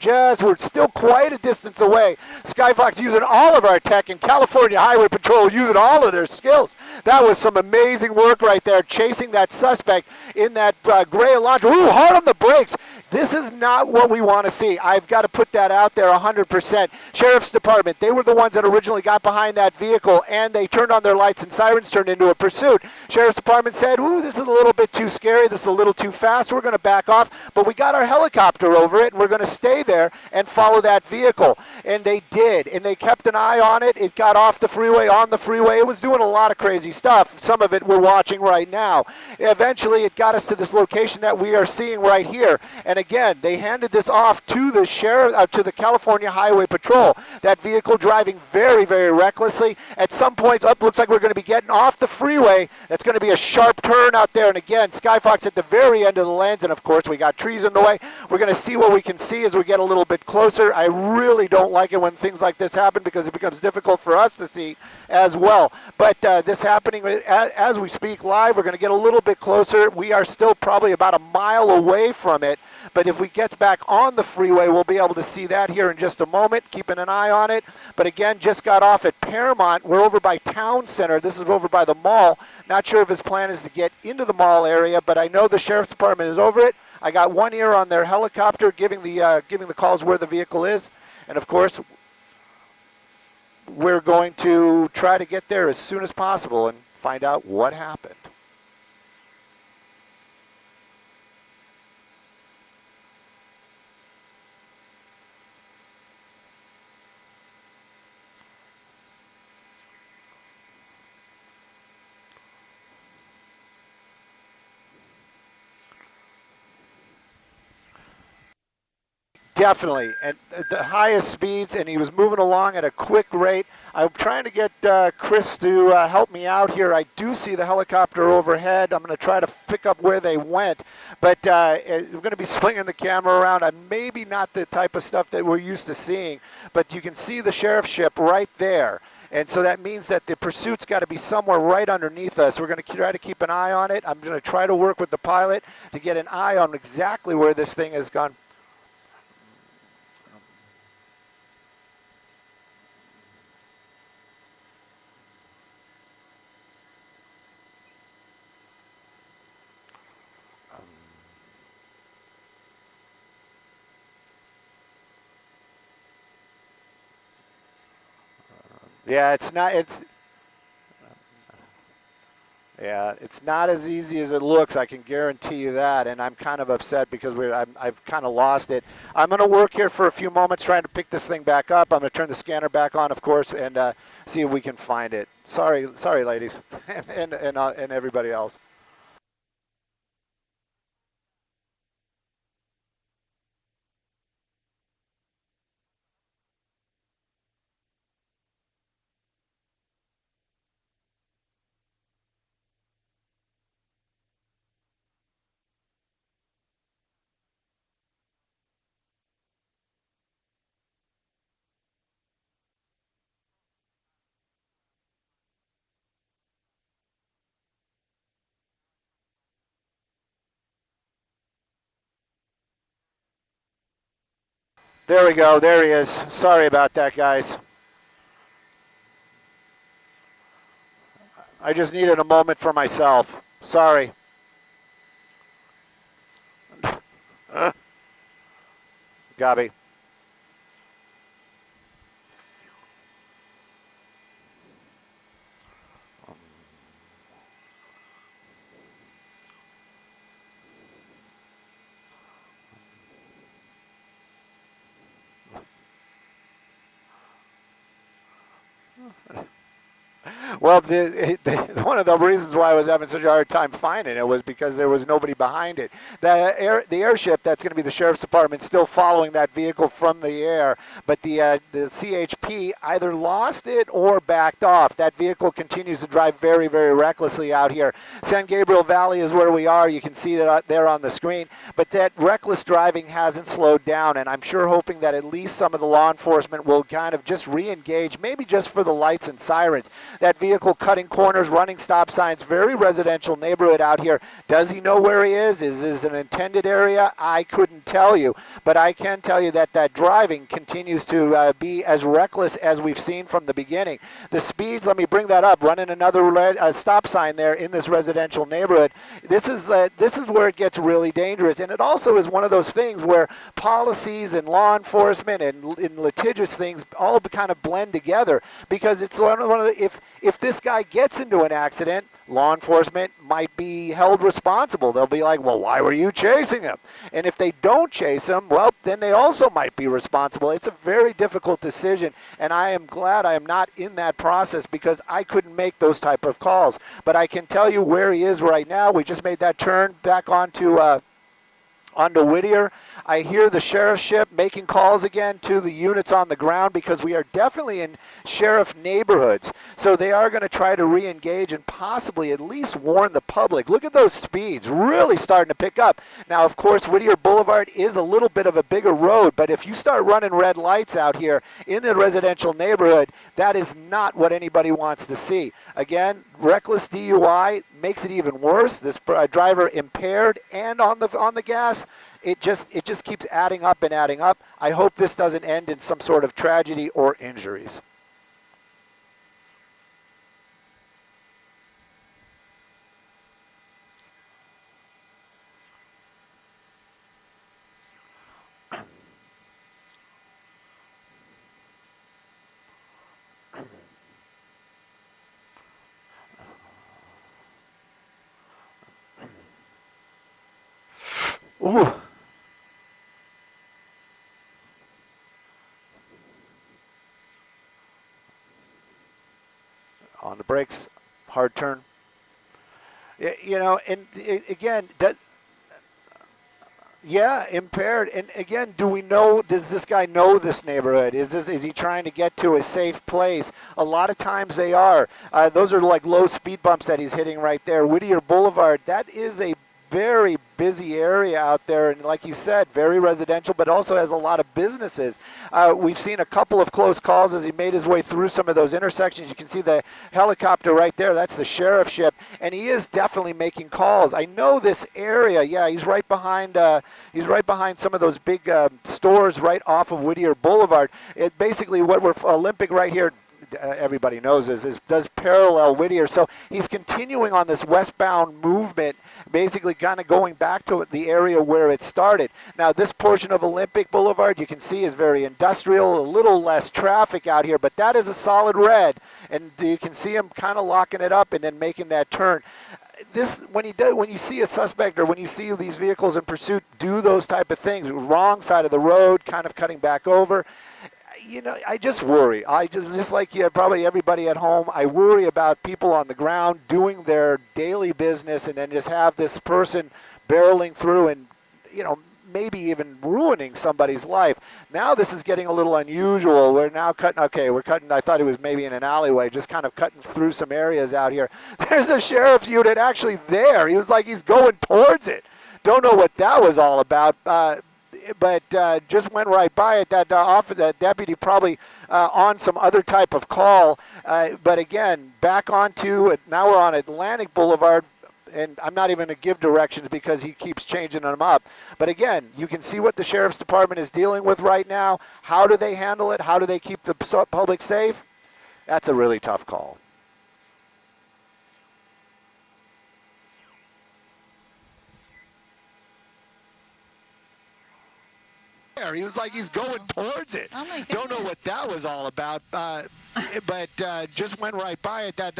we're still quite a distance away. Skyfox using all of our tech, and California Highway Patrol using all of their skills. That was some amazing work right there, chasing that suspect in that gray Elantra. Ooh, hard on the brakes. This is not what we want to see. I've got to put that out there 100%. Sheriff's Department, they were the ones that originally got behind that vehicle, and they turned on their lights and sirens, turned into a pursuit. Sheriff's Department said, ooh, this is a little bit too scary. This is a little too fast. We're going to back off. But we got our helicopter over it, and we're going to stay there and follow that vehicle. And they did, and they kept an eye on it. It got off the freeway, on the freeway. It was doing a lot of crazy stuff. Some of it we're watching right now. Eventually, it got us to this location that we are seeing right here. And again, they handed this off to the sheriff, to the California Highway Patrol. That vehicle driving very, very recklessly. At some point, looks like we're going to be getting off the freeway. That's going to be a sharp turn out there. And again, Skyfox at the very end of the lens. And of course, we got trees in the way. We're going to see what we can see as we get a little bit closer. I really don't like it when things like this happen because it becomes difficult for us to see as well. But this happening as we speak live. We're going to get a little bit closer. We are still probably about a mile away from it. But if we get back on the freeway, we'll be able to see that here in just a moment, keeping an eye on it. But again, just got off at Paramount. We're over by Town Center. This is over by the mall. Not sure if his plan is to get into the mall area, but I know the Sheriff's Department is over it. I got one ear on their helicopter giving the calls where the vehicle is. And of course, we're going to try to get there as soon as possible and find out what happened. Definitely, and the highest speeds, and he was moving along at a quick rate. I'm trying to get Chris to help me out here. I do see the helicopter overhead. I'm going to try to pick up where they went, but we're going to be swinging the camera around. Maybe not the type of stuff that we're used to seeing, but you can see the sheriff's ship right there. And so that means that the pursuit's got to be somewhere right underneath us. We're going to try to keep an eye on it. I'm going to try to work with the pilot to get an eye on exactly where this thing has gone. Yeah, it's not as easy as it looks. I can guarantee you that, and I'm kind of upset because I've kind of lost it. I'm going to work here for a few moments trying to pick this thing back up. I'm going to turn the scanner back on, of course, and see if we can find it. Sorry, ladies, and everybody else. There we go. There he is. Sorry about that, guys. I just needed a moment for myself. Sorry. Gabi. Well, one of the reasons why I was having such a hard time finding it was because there was nobody behind it. The airship that's going to be the Sheriff's Department still following that vehicle from the air, but the CHP either lost it or backed off. That vehicle continues to drive very, very recklessly out here. San Gabriel Valley is where we are. You can see that there on the screen, but that reckless driving hasn't slowed down, and I'm sure hoping that at least some of the law enforcement will kind of just re-engage, maybe just for the lights and sirens. That vehicle vehicle cutting corners, running stop signs, very residential neighborhood out here. Does he know where he is? Is this an intended area? I couldn't tell you, but I can tell you that that driving continues to be as reckless as we've seen from the beginning. The speeds, let me bring that up, running another stop sign there in this residential neighborhood. This is where it gets really dangerous, and it also is one of those things where policies and law enforcement and litigious things all kind of blend together, because it's one of the, if this guy gets into an accident, law enforcement might be held responsible. They'll be like, well, why were you chasing him? And if they don't chase him, well, then they also might be responsible. It's a very difficult decision, and I am glad I am not in that process, because I couldn't make those type of calls. But I can tell you where he is right now. We just made that turn back onto Whittier. I hear the sheriff's ship making calls again to the units on the ground, because we are definitely in sheriff neighborhoods. So they are going to try to re-engage and possibly at least warn the public. Look at those speeds, really starting to pick up. Now, of course, Whittier Boulevard is a little bit of a bigger road, but if you start running red lights out here in the residential neighborhood, that is not what anybody wants to see. Again, reckless DUI makes it even worse. This driver impaired and on the gas. It just keeps adding up and adding up. I hope this doesn't end in some sort of tragedy or injuries. Ooh. On the brakes, hard turn. You know, and again, yeah, impaired. And again, do we know, does this guy know this neighborhood? Is he trying to get to a safe place? A lot of times they are. Those are like low speed bumps that he's hitting right there. Whittier Boulevard, that is a very busy area out there, and like you said, very residential, but also has a lot of businesses. We've seen a couple of close calls as he made his way through some of those intersections. You can see the helicopter right there. That's the sheriff's ship, and he is definitely making calls. I know this area. Yeah, he's right behind some of those big stores right off of Whittier Boulevard. It basically, what we're Olympic right here, everybody knows does parallel Whittier. So he's continuing on this westbound movement, basically kind of going back to the area where it started. Now, this portion of Olympic Boulevard, you can see, is very industrial, a little less traffic out here, but that is a solid red, and you can see him kind of locking it up and then making that turn. This, when you see a suspect or when you see these vehicles in pursuit do those type of things, wrong side of the road, kind of cutting back over, you know, I just worry. I just like you, probably everybody at home, I worry about people on the ground doing their daily business, and then just have this person barreling through and, you know, maybe even ruining somebody's life. Now this is getting a little unusual. We're now cutting, okay, we're cutting, I thought it was maybe in an alleyway, just kind of cutting through some areas out here. There's a sheriff's unit actually there. He was like, he's going towards it. Don't know what that was all about. But just went right by it. That deputy probably on some other type of call. But again, back onto, now we're on Atlantic Boulevard, and I'm not even going to give directions because he keeps changing them up. But again, you can see what the sheriff's department is dealing with right now. How do they handle it? How do they keep the public safe? That's a really tough call. He was like, he's going towards it. Oh my goodness. Don't know what that was all about, but just went right by it. That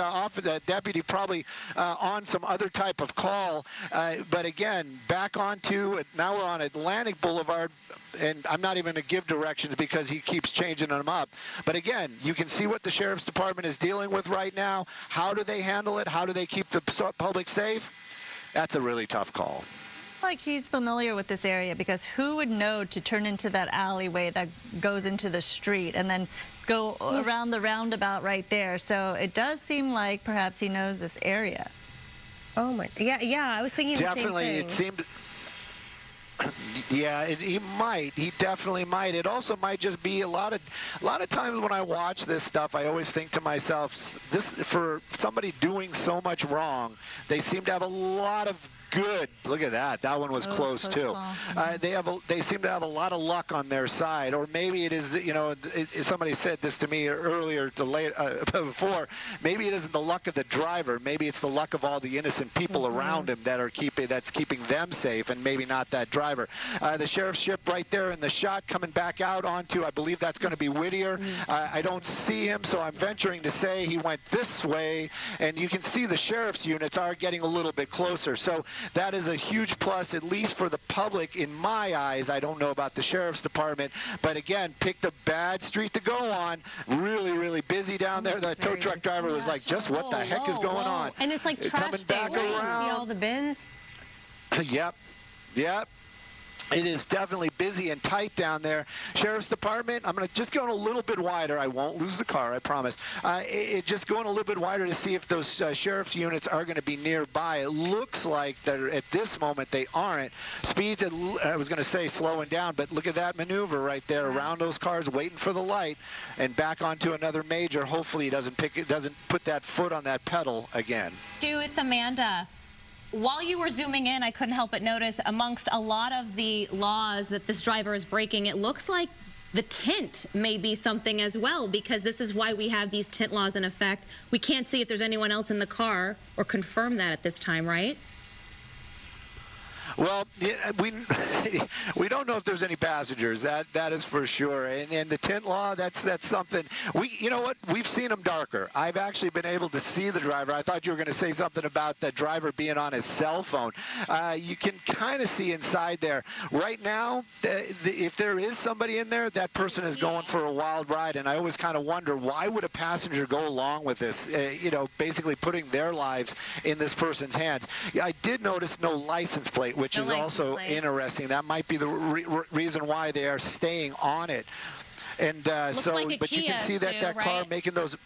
deputy probably on some other type of call. But again, back onto, now we're on Atlantic Boulevard, and I'm not even going to give directions because he keeps changing them up. But again, you can see what the sheriff's department is dealing with right now. How do they handle it? How do they keep the public safe? That's a really tough call. Like he's familiar with this area, because who would know to turn into that alleyway that goes into the street and then go around the roundabout right there. So it does seem like perhaps he knows this area. Oh my, yeah, I was thinking definitely the same thing. It seemed. Yeah, he might. He definitely might. It also might just be a lot of times when I watch this stuff, I always think to myself, this for somebody doing so much wrong, they seem to have a lot of good. Look at that. That one was close too. They seem to have a lot of luck on their side, or maybe it is. You know, somebody said this to me earlier, before. Maybe it isn't the luck of the driver. Maybe it's the luck of all the innocent people around him that's keeping them safe, and maybe not that driver. The sheriff's ship right there in the shot, coming back out onto, I believe that's going to be Whittier. I don't see him, so I'm venturing to say he went this way, and you can see the sheriff's units are getting a little bit closer. So that is a huge plus, at least for the public, in my eyes. I don't know about the sheriff's department, but again, picked a bad street to go on. Really, really busy down there. The tow truck driver was like, just what the heck is going on? And it's like trash day, right? You see all the bins? Yep. It is definitely busy and tight down there. Sheriff's Department, I'm going to just go in a little bit wider. I won't lose the car, I promise. Just going a little bit wider to see if those sheriff's units are going to be nearby. It looks like that at this moment they aren't. Speeds, I was going to say slowing down, but look at that maneuver right there around those cars, waiting for the light, and back onto another major. Hopefully he doesn't put that foot on that pedal again. Stu, it's Amanda. While you were zooming in, I couldn't help but notice amongst a lot of the laws that this driver is breaking, it looks like the tint may be something as well, because this is why we have these tint laws in effect. We can't see if there's anyone else in the car or confirm that at this time, right? Well, we don't know if there's any passengers. That is for sure. And the tint law, that's something. You know what? We've seen them darker. I've actually been able to see the driver. I thought you were going to say something about the driver being on his cell phone. You can kind of see inside there. Right now, if there is somebody in there, that person is going for a wild ride. And I always kind of wonder, why would a passenger go along with this? You know, basically putting their lives in this person's hands. I did notice no license plate, which is also interesting. That might be the reason why they are staying on it. And like but Kia, you can see that Stu, car right? making those.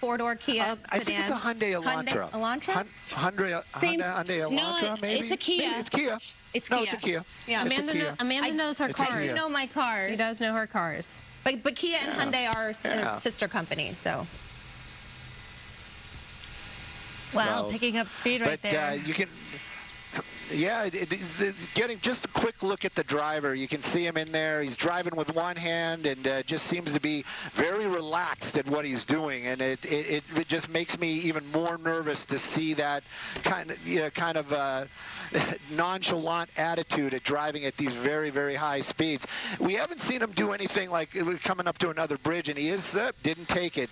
Four-door Kia sedan. I think it's a Hyundai Elantra. Elantra? Hyundai Elantra, no, maybe? it's a Kia. Maybe it's Kia. It's no, Kia. it's a Kia. Yeah, Amanda knows her cars. I do know my cars. She does know her cars. But Kia and Hyundai are sister companies, so. Wow, picking up speed right there. You can. Yeah, getting just a quick look at the driver. You can see him in there. He's driving with one hand and just seems to be very relaxed at what he's doing. And it just makes me even more nervous to see that kind of nonchalant attitude at driving at these very, very high speeds. We haven't seen him do anything like coming up to another bridge, and he didn't take it.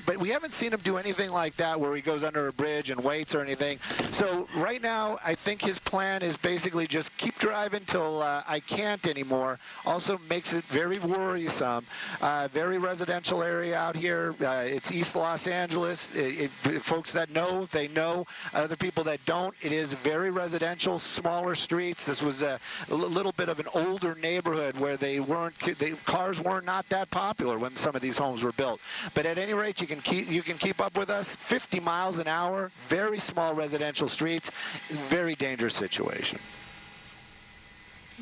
But we haven't seen him do anything like that where he goes under a bridge and waits or anything. So right now, I think his plan is basically just keep driving till I can't anymore. Also makes it very worrisome. Very residential area out here. It's East Los Angeles. Folks that know, they know. Other people that don't, it is very residential, smaller streets. This was a little bit of an older neighborhood where cars were not that popular when some of these homes were built. But at any rate, you can keep up with us. 50 miles an hour, very small residential streets, very dangerous situation.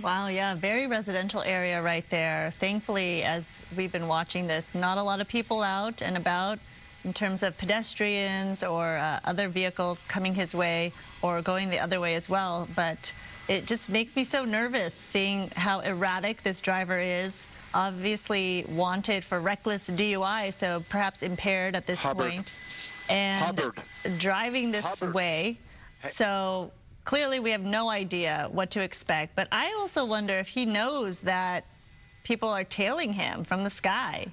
Wow, yeah, very residential area right there. Thankfully, as we've been watching this, not a lot of people out and about in terms of pedestrians or other vehicles coming his way or going the other way as well. But it just makes me so nervous seeing how erratic this driver is. Obviously wanted for reckless DUI, so perhaps impaired at this point. And driving this way. So clearly, we have no idea what to expect. But I also wonder if he knows that people are tailing him from the sky.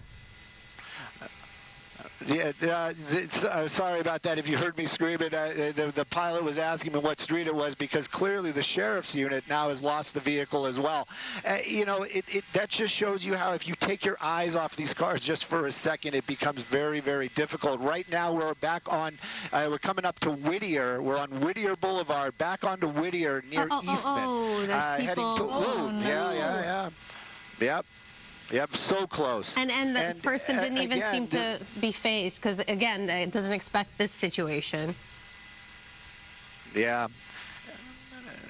Yeah, sorry about that if you heard me screaming. The pilot was asking me what street it was because clearly the sheriff's unit now has lost the vehicle as well. You know, that just shows you how if you take your eyes off these cars just for a second, it becomes very, very difficult. Right now we're back on, we're coming up to Whittier. We're on Whittier Boulevard, back onto Whittier near Eastman. There's people. Heading to Yeah. Yep. Yep, so close. And the person didn't even seem to be phased because, again, it doesn't expect this situation. Yeah.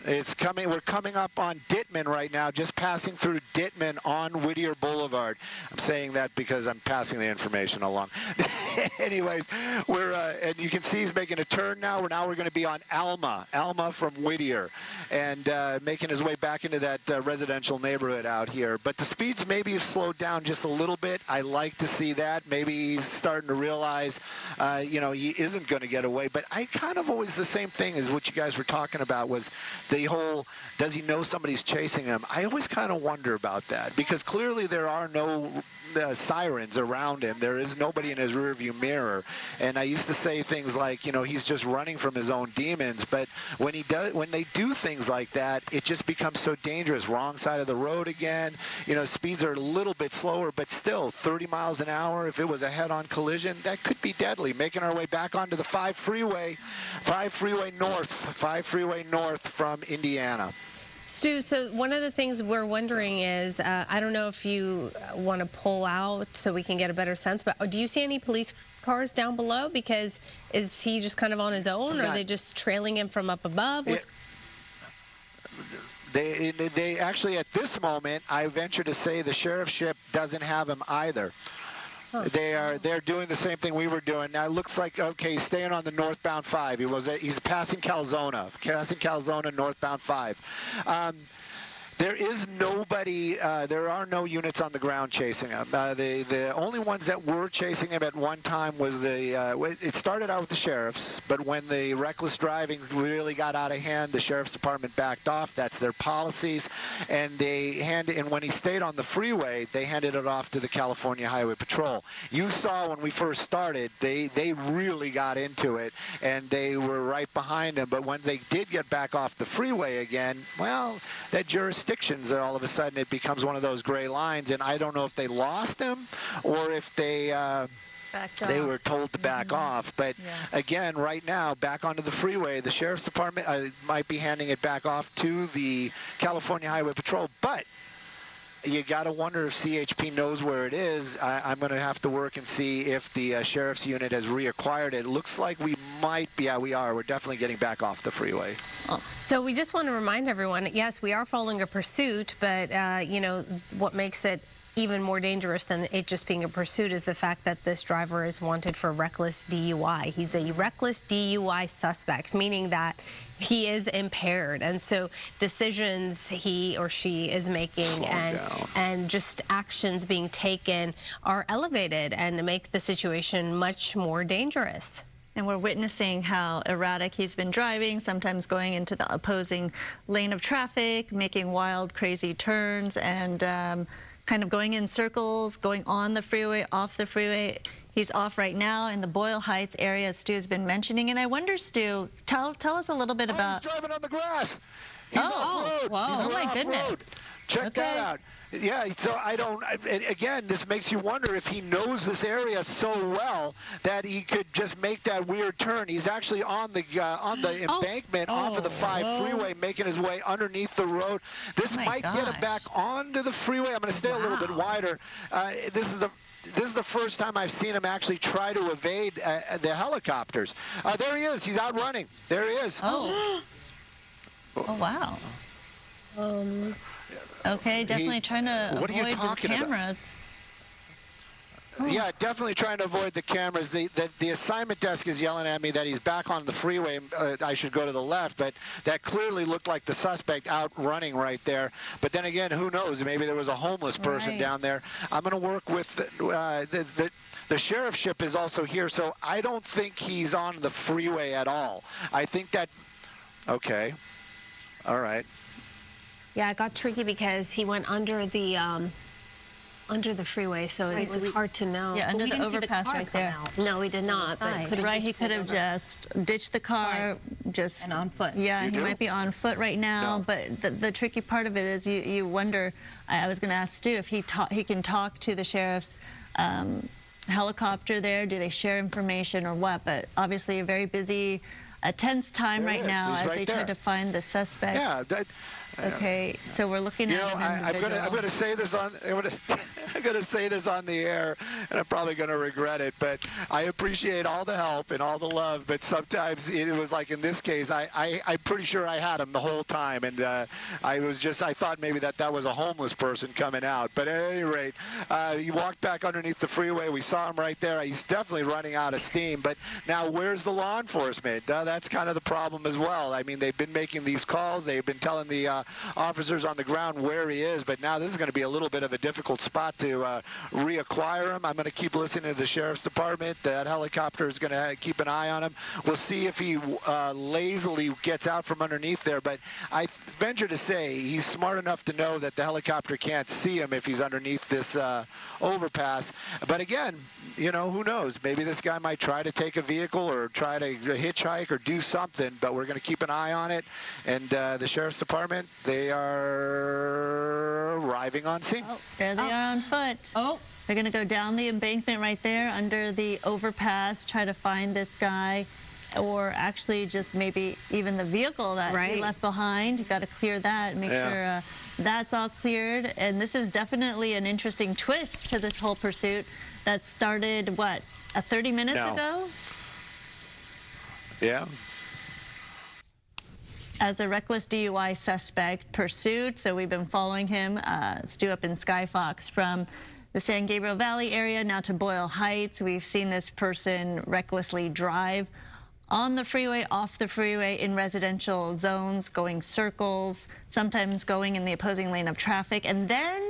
It's coming. We're coming up on Dittman right now, just passing through Dittman on Whittier Boulevard. I'm saying that because I'm passing the information along. Anyways, and you can see he's making a turn now. Now we're going to be on Alma from Whittier, and making his way back into that residential neighborhood out here. But the speeds maybe have slowed down just a little bit. I like to see that. Maybe he's starting to realize, he isn't going to get away. But I kind of always the same thing as what you guys were talking about was the whole, does he know somebody's chasing him? I always kind of wonder about that because clearly there are no sirens around him. There is nobody in his rearview mirror. And I used to say things like, he's just running from his own demons. But when they do things like that, it just becomes so dangerous. Wrong side of the road again. Speeds are a little bit slower, but still 30 miles an hour. If it was a head-on collision, that could be deadly. Making our way back onto the 5 freeway north from Indiana. Stu, so one of the things we're wondering is, I don't know if you want to pull out so we can get a better sense, but do you see any police cars down below? Because is he just kind of on his own, or are they just trailing him from up above? They actually, at this moment, I venture to say the sheriff's ship doesn't have him either. Huh. They're doing the same thing we were doing. Now it looks like, okay, he's staying on the northbound 5. He's passing Calzona, northbound 5. There is nobody, there are no units on the ground chasing him. The only ones that were chasing him at one time was it started out with the sheriffs, but when the reckless driving really got out of hand, the sheriff's department backed off. That's their policies. And when he stayed on the freeway, they handed it off to the California Highway Patrol. You saw when we first started, they really got into it, and they were right behind him. But when they did get back off the freeway again, well, that jurisdiction, all of a sudden it becomes one of those gray lines, and I don't know if they lost him or if they were told to back off. But again, right now, back onto the freeway, the sheriff's department might be handing it back off to the California Highway Patrol. But you got to wonder if CHP knows where it is. I'm going to have to work and see if the sheriff's unit has reacquired it. It looks like we might be. Yeah, we are. We're definitely getting back off the freeway. So we just want to remind everyone, yes, we are following a pursuit, but, what makes it even more dangerous than it just being a pursuit is the fact that this driver is wanted for reckless DUI. He's a reckless DUI suspect, meaning that he is impaired, and so decisions he or she is making and just actions being taken are elevated and make the situation much more dangerous. And we're witnessing how erratic he's been driving, sometimes going into the opposing lane of traffic, making wild, crazy turns, and kind of going in circles, going on the freeway, off the freeway. He's off right now in the Boyle Heights area, as Stu has been mentioning. And I wonder, Stu, tell us a little bit about... He's driving on the grass. He's off-road. Whoa. He's my goodness. Check that out. Yeah, so again, this makes you wonder if he knows this area so well that he could just make that weird turn. He's actually on the embankment off of the 5 freeway, making his way underneath the road. This might get him back onto the freeway. I'm going to stay a little bit wider. This is the first time I've seen him actually try to evade the helicopters. There he is. He's out running. There he is. Oh, wow. Okay, definitely trying to avoid the cameras. Yeah, definitely trying to avoid the cameras. The assignment desk is yelling at me that he's back on the freeway. I should go to the left, but that clearly looked like the suspect out running right there. But then again, who knows? Maybe there was a homeless person down there. I'm going to work with the sheriff's ship is also here, so I don't think he's on the freeway at all. I think that, okay, all right. Yeah, it got tricky because he went under the freeway, so it was hard to know. Yeah, under the overpass right there. No, he did not. He could have just ditched the car, and on foot. Yeah, he might be on foot right now. No. But the tricky part of it is you wonder. I was going to ask Stu if he can talk to the sheriff's helicopter there. Do they share information or what? But obviously a very busy, tense time right now as they try to find the suspect. Yeah. Okay, so we're looking at an individual. I'm going to say this on. I'm going to say this on the air, and I'm probably going to regret it, but I appreciate all the help and all the love, but sometimes it was like in this case, I'm pretty sure I had him the whole time, and I thought maybe that was a homeless person coming out. But at any rate, he walked back underneath the freeway. We saw him right there. He's definitely running out of steam, but now where's the law enforcement? That's kind of the problem as well. I mean, they've been making these calls. They've been telling the officers on the ground where he is, but now this is going to be a little bit of a difficult spot to reacquire him. I'm going to keep listening to the sheriff's department. That helicopter is going to keep an eye on him. We'll see if he lazily gets out from underneath there, but I venture to say he's smart enough to know that the helicopter can't see him if he's underneath this overpass. But again, you know, who knows? Maybe this guy might try to take a vehicle or try to hitchhike or do something, but we're going to keep an eye on it. And the sheriff's department, they are arriving on scene. Oh, there they are on foot. Oh. They're going to go down the embankment right there under the overpass, try to find this guy, or actually just maybe even the vehicle that he left behind. You got to clear that and make sure that's all cleared. And this is definitely an interesting twist to this whole pursuit that started, what, 30 minutes ago? Yeah. As a reckless DUI suspect pursuit, so we've been following him, Stu, up in Skyfox from the San Gabriel Valley area now to Boyle Heights. We've seen this person recklessly drive on the freeway, off the freeway, in residential zones, going circles, sometimes going in the opposing lane of traffic. And then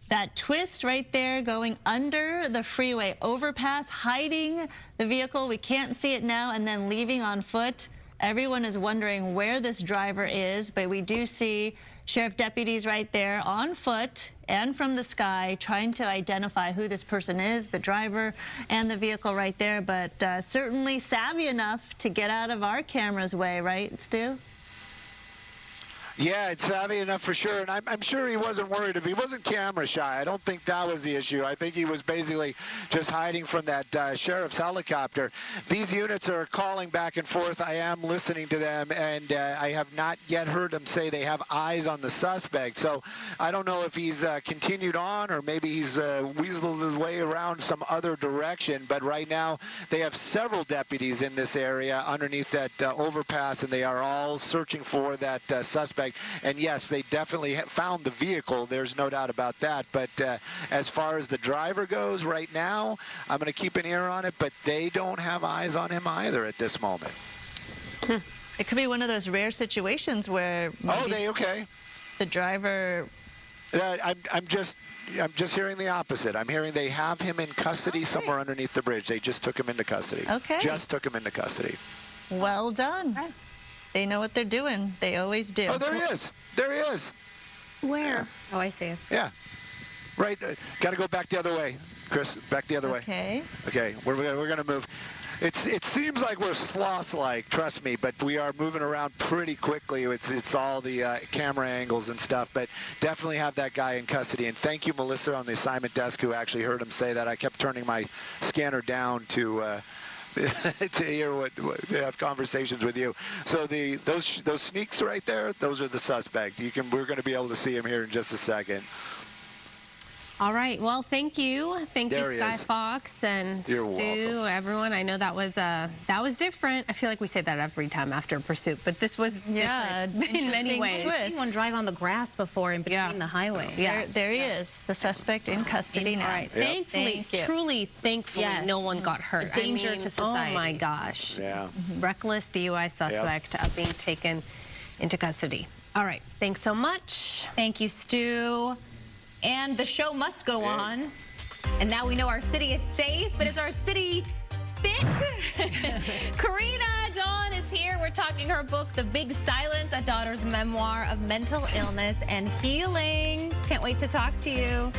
that twist right there, going under the freeway overpass, hiding the vehicle. We can't see it now, and then leaving on foot. Everyone is wondering where this driver is, but we do see sheriff deputies right there on foot and from the sky trying to identify who this person is, the driver and the vehicle right there, but certainly savvy enough to get out of our camera's way, right, Stu? Yeah, it's savvy enough for sure, and I'm sure he wasn't worried. If he wasn't camera shy, I don't think that was the issue. I think he was basically just hiding from that sheriff's helicopter. These units are calling back and forth. I am listening to them, and I have not yet heard them say they have eyes on the suspect. So I don't know if he's continued on, or maybe he's weaseled his way around some other direction. But right now, they have several deputies in this area underneath that overpass, and they are all searching for that suspect. And yes, they definitely found the vehicle. There's no doubt about that. But as far as the driver goes right now, I'm going to keep an ear on it, but they don't have eyes on him either at this moment. It could be one of those rare situations where the driver... I'm just hearing the opposite. I'm hearing they have him in custody somewhere underneath the bridge. They just took him into custody. Okay. Just took him into custody. Well done. Okay. They know what they're doing. They always do. Oh, there he is. There he is. Where? Oh, I see. Yeah. Right. Got to go back the other way, Chris. Back the other way. Okay. Okay. We're going to move. It seems like we're sloth-like, trust me, but we are moving around pretty quickly. It's all the camera angles and stuff, but definitely have that guy in custody. And thank you, Melissa, on the assignment desk, who actually heard him say that. I kept turning my scanner down to hear to have conversations with you. So those sneaks right there, those are the suspect. We're going to be able to see him here in just a second. All right. Well, thank you. Thank you, Skyfox and Stu, everyone. I know that was different. I feel like we say that every time after a pursuit, but this was different in many ways. I've seen one drive on the grass before in between the highway. Yeah. There he is, the suspect in custody now. Right. Thankfully, truly thankfully, no one got hurt. A danger to society. Oh, my gosh. Yeah. Reckless DUI suspect being taken into custody. All right. Thanks so much. Thank you, Stu. And the show must go on. And now we know our city is safe, but is our city fit? Karina Dawn is here. We're talking her book, The Big Silence, a daughter's memoir of mental illness and healing. Can't wait to talk to you.